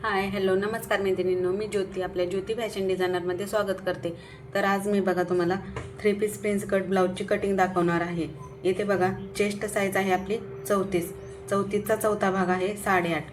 Hi hello नमस्कार मैत्रिणींनो, मी ज्योती आपल्या ज्योती फॅशन डिझायनरमध्ये स्वागत करते। तर आज मी बघा तुम्हाला 3 पीस प्रिन्स कट ब्लाऊजची कटिंग दाखवणार आहे। इथे बघा चेस्ट साईज आहे आपली 34, 34चा चौथा भाग आहे 8.5।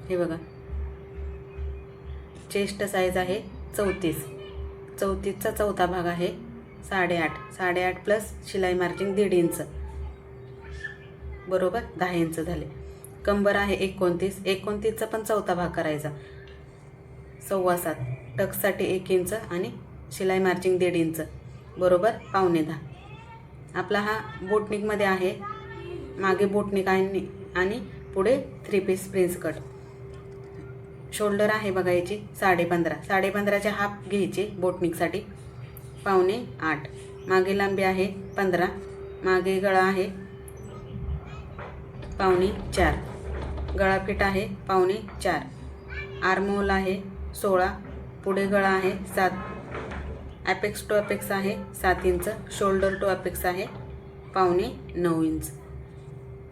हे बघा चेस्ट साईज आहे 34, 34चा चौथा भाग आहे 8.5, 8.5 प्लस शिलाई मार्जिन 1.5 इंच, बरोबर 10 इंच झाले। कंबर आहे 29, 29चा पण चौथा भाग करायचा 7.25, टक्ससाठी 1 इंच आणि शिलाई मार्जिन 1.5 इंच, बरोबर 9.25। आपला हा बोटनिकमध्ये आहे, मागे बोटनिक आणि पुढे 3 पीस प्रिन्स कट। शोल्डर आहे बघा याची 15.5, 15.5चे हाफ घ्यायचे बोटनिकसाठी 7.25। मागे लांबी आहे 15, मागे गळा आहे 4.25, गळा फिट आहे 4.25, आर्महोल आहे 16, पुढे गळा आहे 7, अपेक्स टू अपेक्स आहे 7 इंच, शोल्डर टू अपेक्स आहे 8.25 इंच।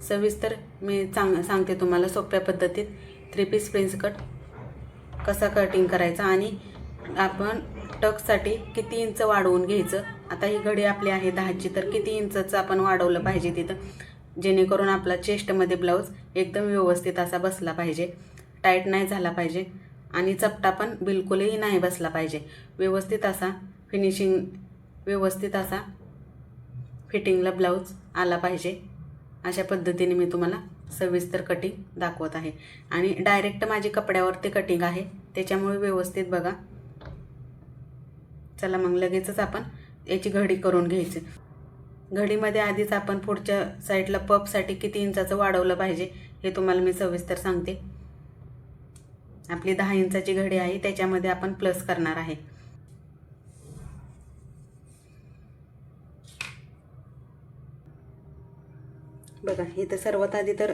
सविस्तर मी सांगते तुम्हाला सोप्या पद्धतीत 3 पीस प्रिन्स कट कसा कटिंग करायचा आणि आपण टक्ससाठी किती इंच वाढवून घ्यायचं। आता ही घडी आपली आहे 10ची, तर किती इंचचं आपण वाढवलं पाहिजे तिथं, जेणेकरून आपला चेस्टमध्ये ब्लाऊज एकदम व्यवस्थित असा बसला पाहिजे, टाईट नाही झाला पाहिजे आणि चपटा पण बिलकुलही नाही बसला पाहिजे। व्यवस्थित असा व्यवस्थित असा फिटिंगला ब्लाऊज आला पाहिजे। अशा पद्धतीने मी तुम्हाला सविस्तर कटिंग दाखवत आहे आणि डायरेक्ट माझी कपड्यावरती कटिंग आहे, त्याच्यामुळे व्यवस्थित बघा। चला मग लगेचच आपण याची घडी करून घ्यायची। घडीमध्ये आधीच आपण पुढच्या साईडला पफसाठी किती इंचाचं वाढवलं पाहिजे हे तुम्हाला मी सविस्तर सांगते। आपली 10 इंचाची घडी आहे, त्याच्यामध्ये आपण प्लस करणार आहे। बघा इथं सर्वात आधी तर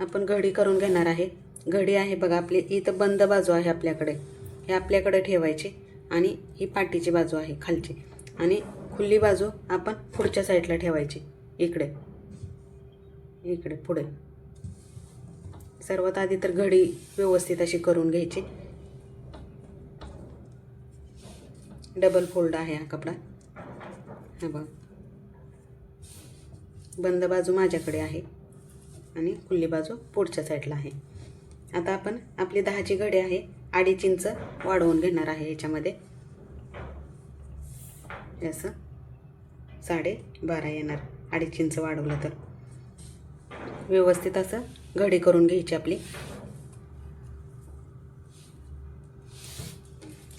आपण घडी करून घेणार आहे। घडी आहे बघा आपली, इथं बंद बाजू आहे आपल्याकडे, हे आपल्याकडे ठेवायची आणि ही पाठीची बाजू आहे खालची, आणि खुली बाजू आपण पुढच्या साईडला ठेवायची, इकडे इकडे पुढे। सर्वात आधी तर घडी व्यवस्थित अशी करून घ्यायची। डबल फोल्ड आहे हा कपडा, हा बघा बंद बाजू माझ्याकडे आहे आणि खुली बाजू पुढच्या साईडला आहे। आता आपण आपली 10ची घडी आहे 2.5 इंच वाढवून घेणार आहे याच्यामध्ये, असं 12.5 येणार, 2.5 इंच वाढवलं तर। व्यवस्थित असं घडी करून घ्यायची आपली।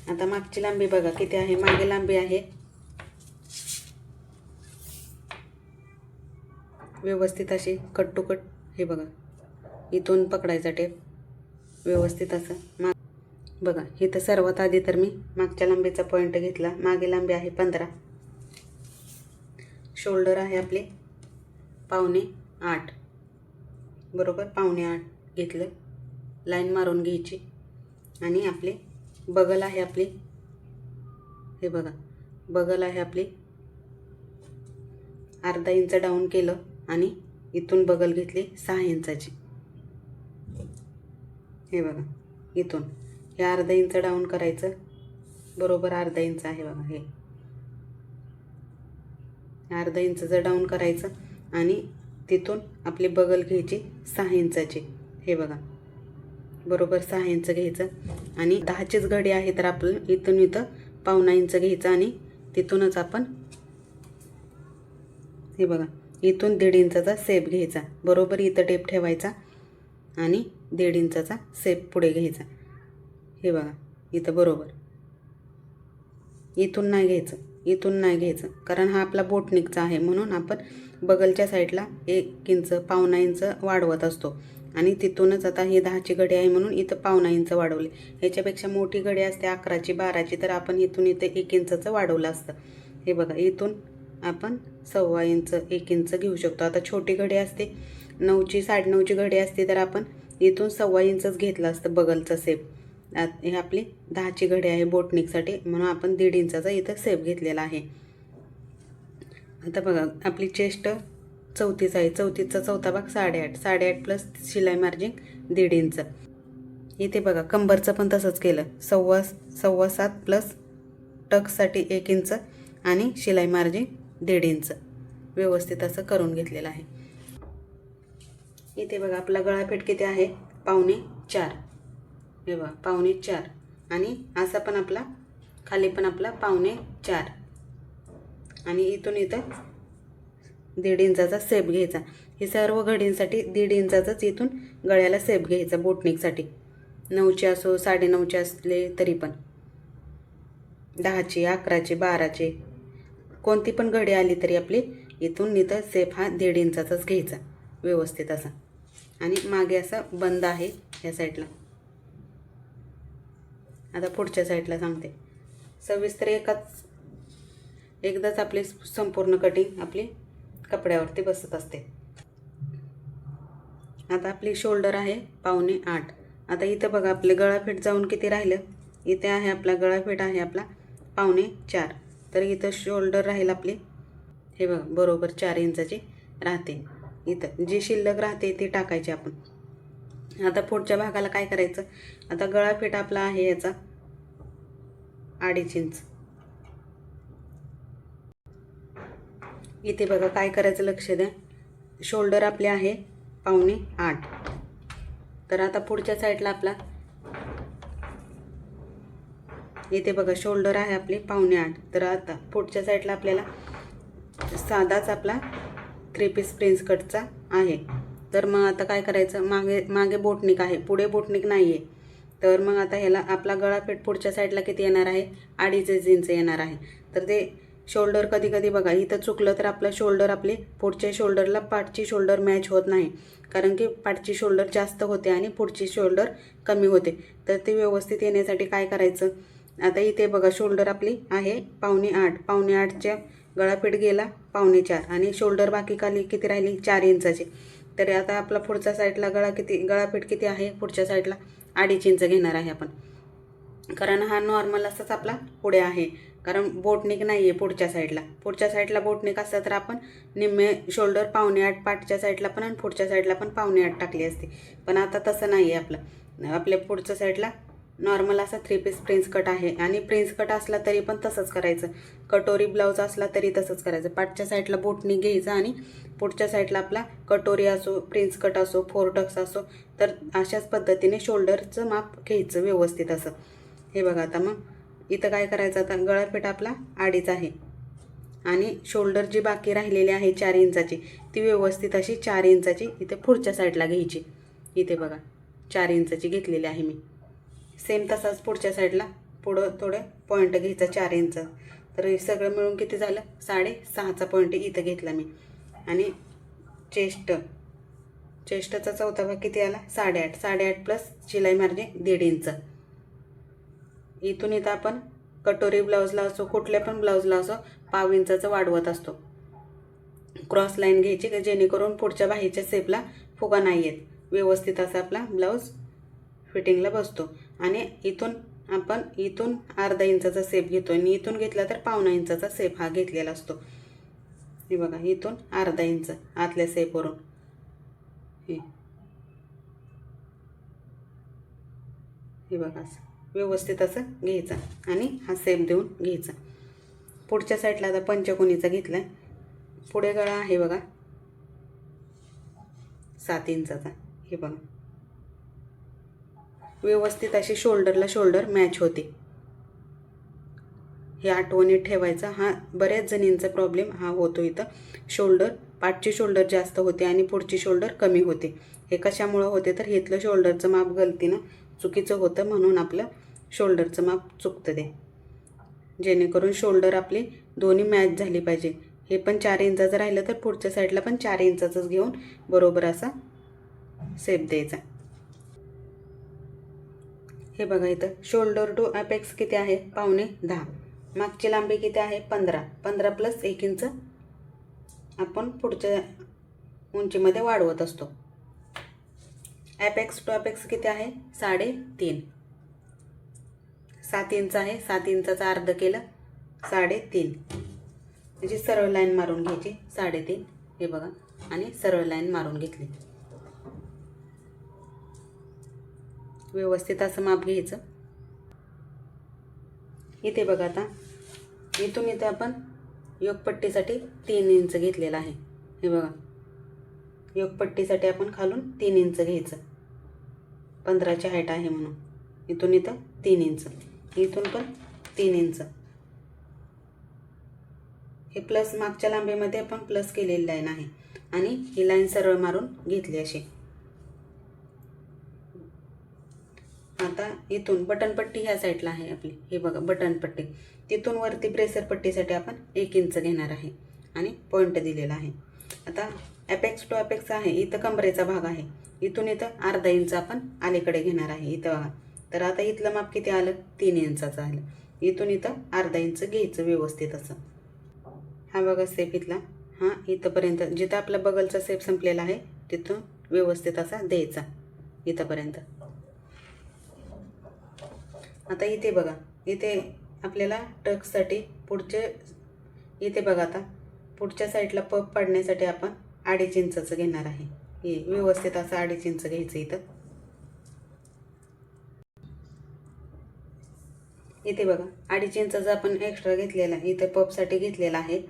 आता मागची लांबी बघा किती आहे, मागे लांबी आहे, व्यवस्थित अशी कट टू कट, हे बघा इथून पकडायचा टेप व्यवस्थित असं बघा। इथं सर्वात आधी तर मी मागच्या लांबीचा पॉईंट घेतला, मागे लांबी आहे 15, शोल्डर आहे आपले 7.25, बरोबर 7.25 घेतलं, लाईन मारून घ्यायची आणि आपले बगल आहे आपली, हे बघा बगल आहे आपली 0.5 इंच डाऊन केलं आणि इथून बगल घेतली 6 इंचाची, हे बघा इथून हे 0.5 इंच डाऊन करायचं, बरोबर 0.5 इंच आहे बघा, हे 0.5 इंचचं डाऊन करायचं आणि तिथून आपली बगल घ्यायची 6 इंचाची, हे बघा बरोबर 6 इंच घ्यायचं आणि 10चीच घडी आहे तर आपण इथून इथं 1.25 इंच घ्यायचं आणि तिथूनच आपण हे बघा इथून 1.5 इंचाचा सेप घ्यायचा, बरोबर इथं टेप ठेवायचा आणि 1.5 इंचाचा सेप पुढे घ्यायचा, हे बघा इथं बरोबर इथून नाही घ्यायचं, इथून नाही घ्यायचं, कारण हा आपला बोटनिकचा आहे म्हणून आपण बगलच्या साईडला 1 इंच 1.25 इंच वाढवत असतो आणि तिथूनच आता ही 10ची घडी आहे म्हणून इथं 1.25 इंच वाढवले। ह्याच्यापेक्षा मोठी घडी असते 11ची 12ची, तर आपण इथून इथे 1 इंचचं वाढवलं असतं, हे बघा इथून आपण 1.25 इंच 1 इंच घेऊ शकतो। आता छोटी घडी असते 9ची 9.5ची घडी असते तर आपण इथून 1.25 इंचच घेतलं असतं बगलचा सेप। हे आपली 10ची घडी आहे बोटनिकसाठी म्हणून आपण 1.5 इंचाचा इथं सेप घेतलेला आहे। आता बघा आपली चेस्ट 34 आहे, 34चा चौथा भाग 8.5, 8.5 प्लस शिलाई मार्जिन 1.5 इंच, इथे बघा कंबरचं पण तसंच केलं, 7.25 प्लस टक्ससाठी 1 इंच आणि शिलाई मार्जिन 1.5 इंच व्यवस्थित असं करून घेतलेलं आहे. इथे बघा आपला गळाफेट किती आहे, 3.25. हे बघा 3.25 आणि असा पण आपला खाली पण आपला 3.25 आणि इथून इथं 1.5 इंचाचा सेप घ्यायचा. हे सर्व घडींसाठी 1.5 इंचाचाच इथून गळ्याला सेप घ्यायचा बोटनिकसाठी. 9चे असो 9.5चे असले तरी पण, 10चे 11चे 12चे कोणती पण घडी आली तरी आपली इथून इथं सेप हा 1.5 इंचाचाच घ्यायचा व्यवस्थित असा. आणि मागे असा बंद आहे या साईडला. आता पुढच्या साईडला सांगते. सविस्तर एकदाच आपली संपूर्ण कटिंग आपली कपड्यावरती बसत असते. आता आपली शोल्डर आहे 7.25. आता इथं बघा आपले गळाफेट जाऊन किती राहिलं, इथे आहे आपला गळाफेट आहे आपला 3.25. तर इथं शोल्डर राहील आपली, हे बघा बरोबर 4 इंचाची राहते. इथं जी शिल्लक राहते ती टाकायची आपण. आता पुढच्या भागाला काय करायचं, आता गळाफेट आपला आहे याचा 2.5 इंच. इथे बघा काय करायचं लक्ष द्या, शोल्डर आपले आहे 7.25. तर आता पुढच्या साईडला आपला इथे बघा शोल्डर आहे आपली 7.25. तर आता पुढच्या साईडला आपल्याला साधाच आपला 3 पीस प्रिन्स कटचा आहे. तर मग आता काय करायचं, मागे बोटनिक आहे, पुढे बोटनिक नाही आहे. तर मग आता ह्याला आपला गळाफेट पुढच्या साईडला किती येणार आहे, 2.5 इंच येणार आहे. तर ते शोल्डर कधी कधी बघा इथं चुकलं तर आपलं शोल्डर आपले पुढच्या शोल्डरला पाठची शोल्डर मॅच होत नाही, कारण की पाठची शोल्डर जास्त होते आणि पुढची शोल्डर कमी होते. तर ते व्यवस्थित येण्यासाठी काय करायचं, आता इथे बघा शोल्डर आपली आहे 7.25. 7.25च्या गळाफेट गेला 7.25 आणि शोल्डर बाकी खाली किती राहिली 4 इंचाची. तर आता आपला पुढच्या साईडला गळाफेट किती आहे, पुढच्या साईडला 2.5 इंच घेणार आहे आपण, कारण हा नॉर्मल असाच आपला पुढे आहे. कारण बोटनिक नाही आहे पुढच्या साईडला बोटनिक असतं तर आपण निम्मे शोल्डर 7.25 पाठच्या साईडला पण आणि पुढच्या साईडला पण 7.25 टाकली असते. पण आता तसं नाही आहे आपल्या पुढच्या साईडला नॉर्मल असा 3 पीस प्रिन्स कट आहे. आणि प्रिन्स कट असला तरी पण तसंच करायचं, कटोरी ब्लाऊज असला तरी तसंच करायचं. पाठच्या साईडला बोटनिक घ्यायचं आणि पुढच्या साईडला आपला कटोरी असो, प्रिन्स कट असो, 4 टक्स असो, तर अशाच पद्धतीने शोल्डरचं माप घ्यायचं व्यवस्थित असं. हे बघा आता मग इथं काय करायचं, आता गळाफेट आपला 2.5 आहे आणि शोल्डर जी बाकी राहिलेली आहे 4 इंचाची ती व्यवस्थित अशी 4 इंचाची इथे पुढच्या साईडला घ्यायची. इथे बघा 4 इंचाची घेतलेली आहे मी. सेम तसाच पुढच्या साईडला पुढं थोडं पॉईंट घ्यायचा 4 इंच. तर हे सगळं मिळून किती झालं, 6.5चा पॉईंट इथं घेतला मी. आणि चेस्टचा चौथा भाग किती आला, 8.5 प्लस शिलाई मार्जिन 1.5 इंच. इथून इथं आपण कटोरी ब्लाऊजला असो कुठल्या पण ब्लाऊजला असो 0.5 इंचाचं वाढवत असतो. क्रॉस लाईन घ्यायची की जेणेकरून पुढच्या बाहीच्या सेपला फुगा नाही येत, व्यवस्थित असा आपला ब्लाऊज फिटिंगला बसतो. आणि इथून आपण इथून 0.5 इंचाचा सेप घेतो आणि इथून घेतला तर 0.5 इंचाचा सेप हा घेतलेला असतो. हे बघा इथून 0.5 इंच आतल्या सेपवरून हे बघा असं व्यवस्थित असं घ्यायचं आणि हा सेप देऊन घ्यायचा. पुढच्या साईडला आता पंचकोनीचा घेतला आहे. पुढे गळा आहे बघा 7 इंचाचा. हे बघा व्यवस्थित अशी शोल्डरला शोल्डर मॅच होते, हे आठवणीत ठेवायचं. हा बऱ्याच जणींचा प्रॉब्लेम हा होतो इथं, शोल्डर पाठची शोल्डर जास्त होते आणि पुढची शोल्डर कमी होते. हे कशामुळं होते तर इथलं शोल्डरचं माप गलतीनं चुकीचं होतं, म्हणून आपलं शोल्डरचं माप चुकतं ते. जेणेकरून शोल्डर आपली दोन्ही मॅच झाली पाहिजे. हे पण 4 इंचाचं राहिलं तर पुढच्या साईडला पण 4 इंचाचंच घेऊन बरोबर असा सेप द्यायचा. हे बघा इथं शोल्डर टू अपेक्स किती आहे, 9.25. मागची लांबी किती आहे, 15 प्लस 1 इंच आपण पुढच्या उंचीमध्ये वाढवत असतो. अपेक्स टू अपेक्स किती आहे, 3.5. 7 इंच आहे, 7 इंचाचा अर्ध केलं 3.5. म्हणजे सरळ लाईन मारून घ्यायची 3.5. हे बघा आणि सरळ लाईन मारून घेतली. व्यवस्थित असं माप घ्यायचं. इथे बघा आता इथून इथे आपण योगपट्टीसाठी 3 इंच घेतलेला आहे. हे बघा, योगपट्टीसाठी आपण खालून 3 इंच घ्यायचं. 15ची हाईट आहे म्हणून इथून इथं 3 इंच, इथून पण 3 इंच. हे प्लस मागच्या लांबीमध्ये आपण प्लस केलेली लाईन आहे आणि ही लाईन सरळ मारून घेतली अशी. आता इथून बटनपट्टी ह्या साईडला आहे आपली. हे बघा बटनपट्टी, तिथून वरती ब्रेसर पट्टीसाठी आपण 1 इंच घेणार आहे आणि पॉईंट दिलेला आहे. आता ॲपेक्स टू ॲपेक्स आहे, इथं कमरेचा भाग आहे, इथून इथं अर्धा इंच आपण अलीकडे घेणार आहे. इथं बघा, तर आता इथलं माप किती आलं? 3 इंचाचं आलं. इथून इथं अर्धा इंच घ्यायचं व्यवस्थित असं. हा बघा सेप इथला, हा इथंपर्यंत जिथं आपला बगलचा सेप संपलेला आहे तिथून व्यवस्थित असा द्यायचा इथंपर्यंत. आता इथे बघा, इथे आपल्याला टक्ससाठी पुढचे इथे बघा, आता पुढच्या साईडला पप पाडण्यासाठी आपण 2.5 इंचाचं घेणार आहे. हे व्यवस्थित असं 2.5 इंच घ्यायचं इथं. इथे बघा 2.5 इंचाचा आपण एक्स्ट्रा घेतलेला आहे, इथे पपसाठी घेतलेला आहे.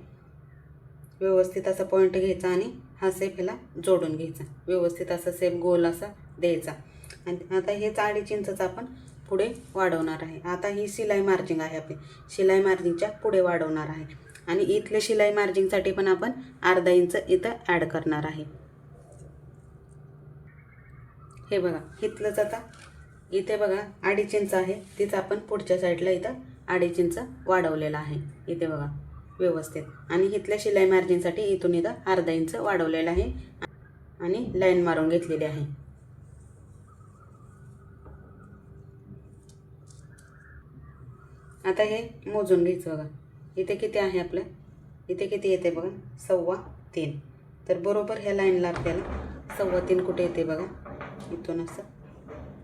व्यवस्थित असा पॉईंट घ्यायचा आणि हा सेप ह्याला जोडून घ्यायचा. व्यवस्थित असा सेप गोल असा द्यायचा. आणि आता हेच 2.5 इंचाचं आपण पुढे वाढवणार आहे. आता ही शिलाई मार्जिंग आहे आपली, शिलाई मार्जिंगच्या पुढे वाढवणार आहे आणि इथले शिलाई मार्जिंगसाठी पण आपण अर्धा इंच इथं ॲड करणार आहे. हे बघा इथलंच आता इथे बघा 2.5 इंच आहे, तिचं आपण पुढच्या साईडला इथं 2.5 इंच वाढवलेलं आहे. इथे बघा व्यवस्थित, आणि इथल्या शिलाई मार्जिंगसाठी इथून इथं अर्धा इंच वाढवलेलं आहे आणि लाईन मारून घेतलेली आहे. आता हे मोजून घ्यायचं. बघा इथे किती आहे आपलं, इथे किती येते बघा 3.25. तर बरोबर ह्या लाईनला आपल्याला 3.25 कुठे येते बघा, इथून असं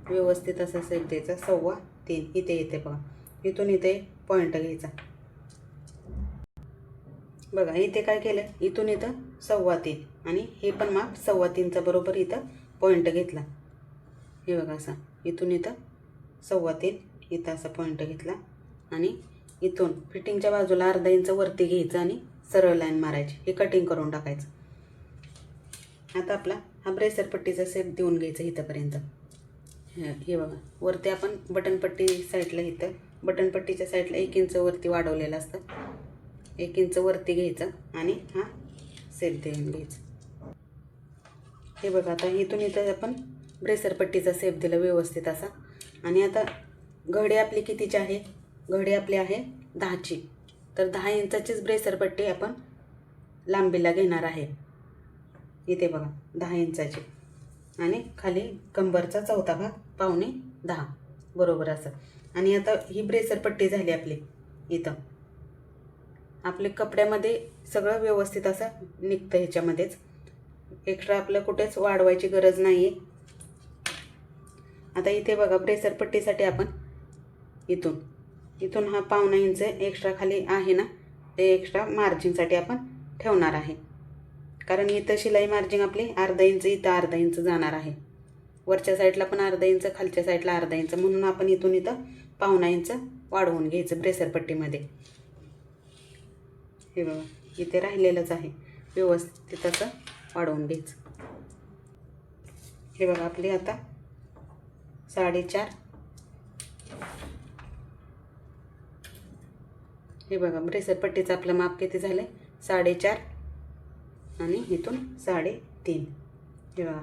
व्यवस्थित असं सेप द्यायचा. 3.25 इथे येते बघा, इथून इथे पॉईंट घ्यायचा. बघा इथे काय केलं, इथून इथं 3.25 आणि हे पण माप 3.25चा बरोबर इथं पॉईंट घेतला. हे बघा असा इथून इथं 3.25 इथं असा पॉईंट घेतला आणि इथून फिटिंगच्या बाजूला अर्धा इंच वरती घ्यायचं आणि सरळ लाईन मारायची. हे कटिंग करून टाकायचं. आता आपला हा ब्रेसर पट्टीचा सेप देऊन घ्यायचा इथंपर्यंत. हे बघा वरती आपण बटनपट्टी साईडला, इथं बटनपट्टीच्या साईडला 1 इंच वरती वाढवलेलं असतं. 1 इंच वरती घ्यायचं आणि हा सेप देऊन घ्यायचा. हे बघा आता इथून इथं आपण ब्रेसर पट्टीचा सेप दिला व्यवस्थित असा. आणि आता घडी आपली कितीची आहे, घडी आपली आहे 10ची. तर 10 इंचाचीच ब्रेसर पट्टी आपण लांबीला घेणार आहे. इथे बघा 10 इंचाची आणि खाली कंबरचा चौथा भाग 9.25 बरोबर असं. आणि आता ही ब्रेसर पट्टी झाली आपली. इथं आपले कपड्यामध्ये सगळं व्यवस्थित असं निघतं. ह्याच्यामध्येच एक्स्ट्रा आपलं कुठेच वाढवायची गरज नाही आहे. आता इथे बघा ब्रेसर पट्टीसाठी आपण इथून हा 1.25 इंच एक्स्ट्रा खाली आहे ना, ते एक्स्ट्रा मार्जिनसाठी आपण ठेवणार आहे. कारण इथं शिलाई मार्जिन आपली अर्धा इंच, इथं अर्धा इंच जाणार आहे. वरच्या साईडला पण अर्धा इंच, खालच्या साईडला अर्धा इंच, म्हणून आपण इथून इथं 1.25 इंच वाढवून घ्यायचं ब्रेसर पट्टीमध्ये. हे बघा इथे राहिलेलंच आहे, व्यवस्थित असं वाढवून घ्यायचं. हे बघा आपली आता 4.5. हे बघा ब्रेसर पट्टीचं आपलं माप किती झालं, 4.5 आणि इथून 3.5. हे बघा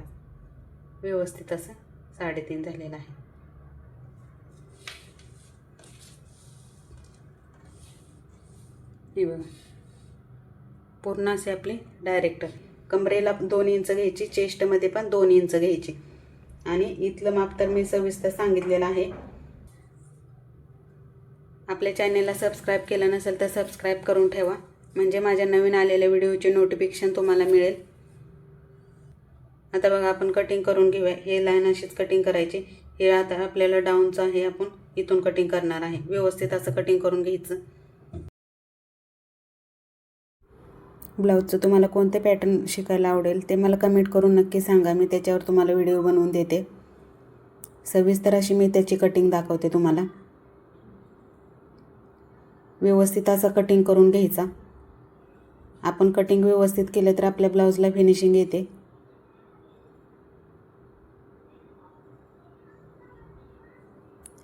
व्यवस्थित असं 3.5 झालेलं आहे. हे बघा पूर्ण असे आपले डायरेक्ट कमरेला 2 इंच घ्यायची, चेस्टमध्ये पण 2 इंच घ्यायची. आणि इथलं माप तर मी सविस्तर सांगितलेलं आहे. आपल्या चॅनेलला सबस्क्राईब केलं नसेल तर सबस्क्राईब करून ठेवा, म्हणजे माझ्या नवीन आलेल्या व्हिडिओचे नोटिफिकेशन तुम्हाला मिळेल. आता बघा आपण कटिंग करून घेऊया. हे लाईन अशीच कटिंग करायची. हे आता आपल्याला डाऊनचं आहे, आपण इथून कटिंग करणार आहे. व्यवस्थित असं कटिंग करून घ्यायचं. ब्लाऊजचं तुम्हाला कोणते पॅटर्न शिकायला आवडेल ते मला कमेंट करून नक्की सांगा, मी त्याच्यावर तुम्हाला व्हिडिओ बनवून देते. सविस्तर अशी मी त्याची कटिंग दाखवते तुम्हाला। व्यवस्थित असं कटिंग करून घ्यायचा। आपण कटिंग व्यवस्थित केलं तर आपल्या ब्लाऊजला फिनिशिंग येते।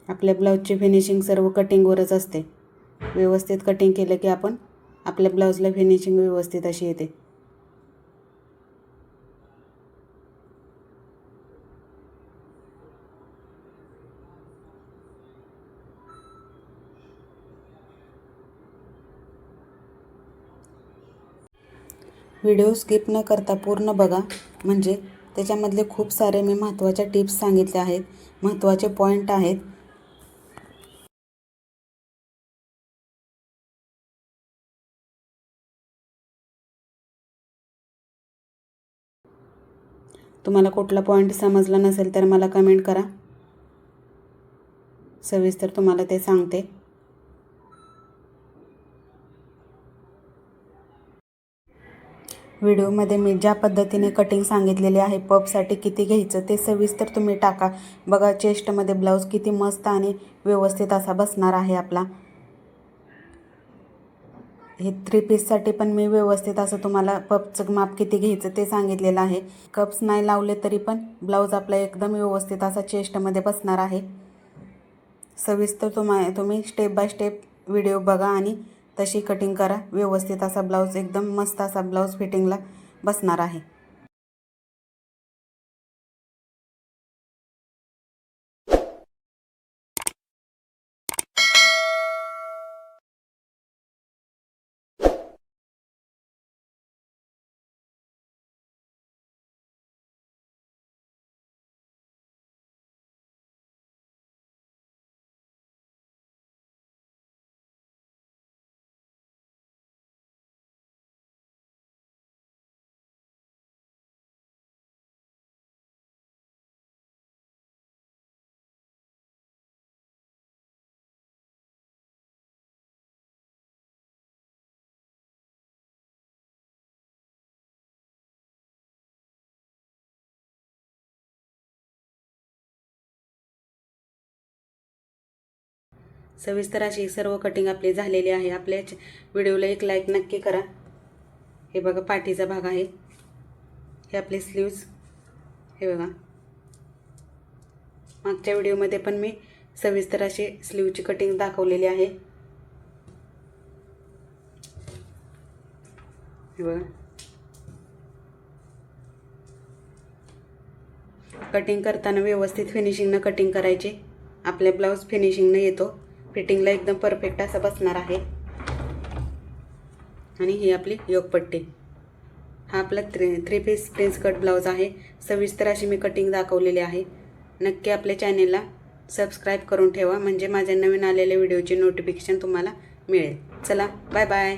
आपल्या ब्लाऊजची फिनिशिंग सर्व कटिंगवरच असते। व्यवस्थित कटिंग केलं की आपण आपल्या ब्लाऊजला फिनिशिंग व्यवस्थित अशी येते। व्हिडिओ स्किप न करता पूर्ण बघा, म्हणजे त्याच्यामधले खूप सारे मी महत्त्वाच्या टिप्स सांगितले आहेत, महत्त्वाचे पॉईंट आहेत। तुम्हाला कुठला पॉईंट समजला नसेल तर मला कमेंट करा, सविस्तर तुम्हाला ते सांगते। व्हिडिओमध्ये मी ज्या पद्धतीने कटिंग सांगितलेली आहे, पफसाठी किती घ्यायचं ते सविस्तर तुम्ही टाका। बघा चेस्टमध्ये ब्लाऊज किती मस्त आणि व्यवस्थित असा बसणार आहे आपला। हे 3 पीससाठी पण मी व्यवस्थित असं तुम्हाला पफचं माप किती घ्यायचं ते सांगितलेलं आहे। कप्स नाही लावले तरी पण ब्लाऊज आपला एकदम व्यवस्थित असा चेस्टमध्ये बसणार आहे। सविस्तर तुम्ही स्टेप बाय स्टेप व्हिडिओ बघा आणि तशी कटिंग करा। व्यवस्थित असा ब्लाऊज एकदम मस्त असा ब्लाऊज फिटिंगला बसणार आहे। सविस्तर अशी सर्व कटिंग आपली झालेली आहे। आपल्या व्हिडिओला एक लाईक नक्की करा। हे बघा पाठीचा भाग आहे, हे आपले स्लीव्ज, हे बघा मागच्या व्हिडिओमध्ये पण मी सविस्तर अशी स्लीवची कटिंग दाखवलेली आहे। हे बघा कटिंग करताना व्यवस्थित फिनिशिंगनं कटिंग करायचे। आपल्या ब्लाऊज फिनिशिंगनं येतो, फिटिंगला एकदम परफेक्ट असा बसणार आहे। आणि ही आपली योगपट्टी, हा आपला 3 पीस प्रिन्स कट ब्लाऊज आहे। सविस्तर अशी मी कटिंग दाखवलेली आहे। नक्की आपल्या चॅनेलला सबस्क्राईब करून ठेवा, म्हणजे माझ्या नवीन आलेल्या व्हिडिओची नोटिफिकेशन तुम्हाला मिळेल। चला बाय बाय।